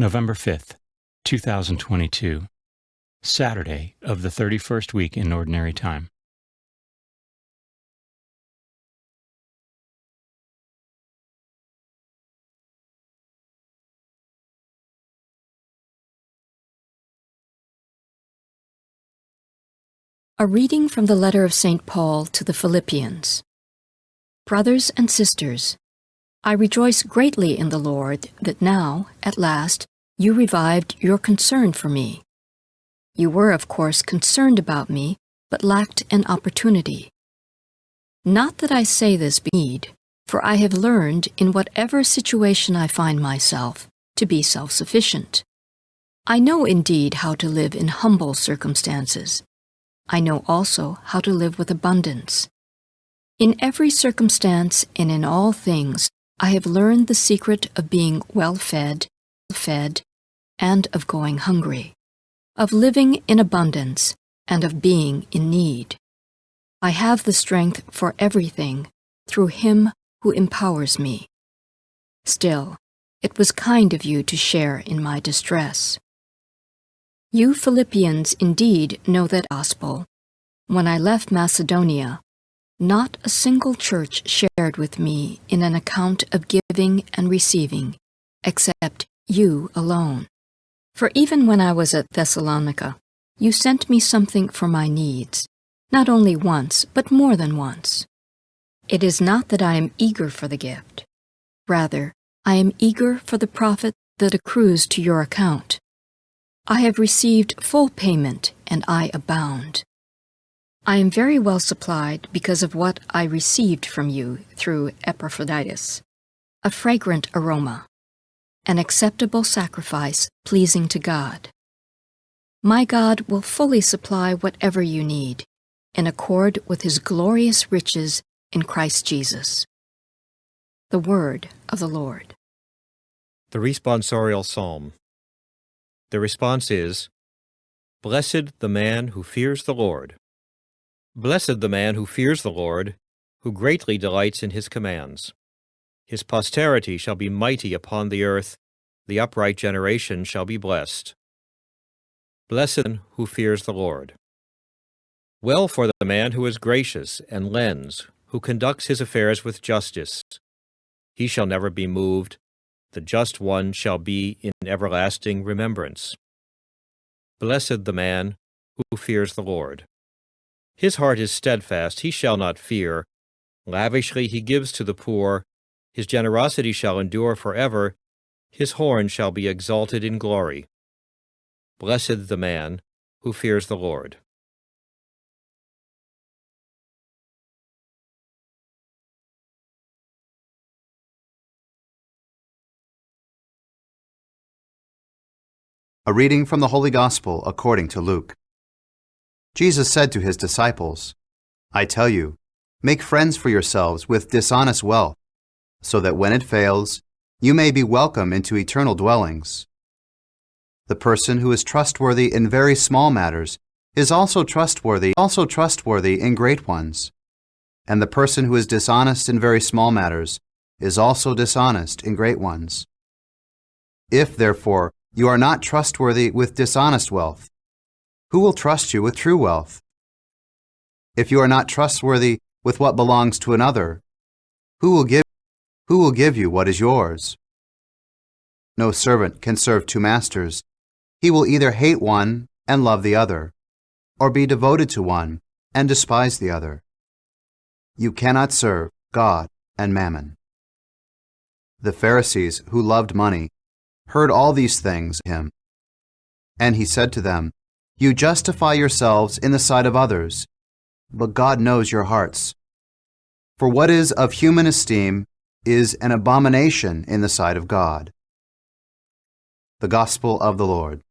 November 5th, 2022, Saturday of the 31st week in Ordinary Time. A reading from the letter of St. Paul to the Philippians. Brothers and sisters, I rejoice greatly in the Lord that now, at last, you revived your concern for me. You were, of course, concerned about me, but lacked an opportunity. Not that I say this be need, for I have learned, in whatever situation I find myself, to be self-sufficient. I know indeed how to live in humble circumstances. I know also how to live with abundance. In every circumstance and in all things, I have learned the secret of being well-fed, and of going hungry, of living in abundance, and of being in need. I have the strength for everything through Him who empowers me. Still, it was kind of you to share in my distress. You Philippians indeed know that gospel. When I left Macedonia, not a single church shared with me in an account of giving and receiving, except you alone. For even when I was at Thessalonica, you sent me something for my needs, not only once, but more than once. It is not that I am eager for the gift. Rather, I am eager for the profit that accrues to your account. I have received full payment, and I abound. I am very well supplied because of what I received from you through Epaphroditus, a fragrant aroma, an acceptable sacrifice pleasing to God. My God will fully supply whatever you need, in accord with His glorious riches in Christ Jesus. The Word of the Lord. The Responsorial Psalm. The response is, Blessed the man who fears the Lord. Blessed the man who fears the Lord, who greatly delights in His commands. His posterity shall be mighty upon the earth, the upright generation shall be blessed. Blessed who fears the Lord. Well for the man who is gracious and lends, who conducts his affairs with justice. He shall never be moved, the just one shall be in everlasting remembrance. Blessed the man who fears the Lord. His heart is steadfast, he shall not fear. Lavishly he gives to the poor. His generosity shall endure forever. His horn shall be exalted in glory. Blessed the man who fears the Lord. A reading from the Holy Gospel according to Luke. Jesus said to His disciples, I tell you, make friends for yourselves with dishonest wealth, so that when it fails, you may be welcome into eternal dwellings. The person who is trustworthy in very small matters is also trustworthy in great ones. And the person who is dishonest in very small matters is also dishonest in great ones. If, therefore, you are not trustworthy with dishonest wealth, who will trust you with true wealth? If you are not trustworthy with what belongs to another, who will give you what is yours? No servant can serve two masters. He will either hate one and love the other, or be devoted to one and despise the other. You cannot serve God and mammon. The Pharisees, who loved money, heard all these things of Him. And He said to them, You justify yourselves in the sight of others, but God knows your hearts. For what is of human esteem is an abomination in the sight of God. The Gospel of the Lord.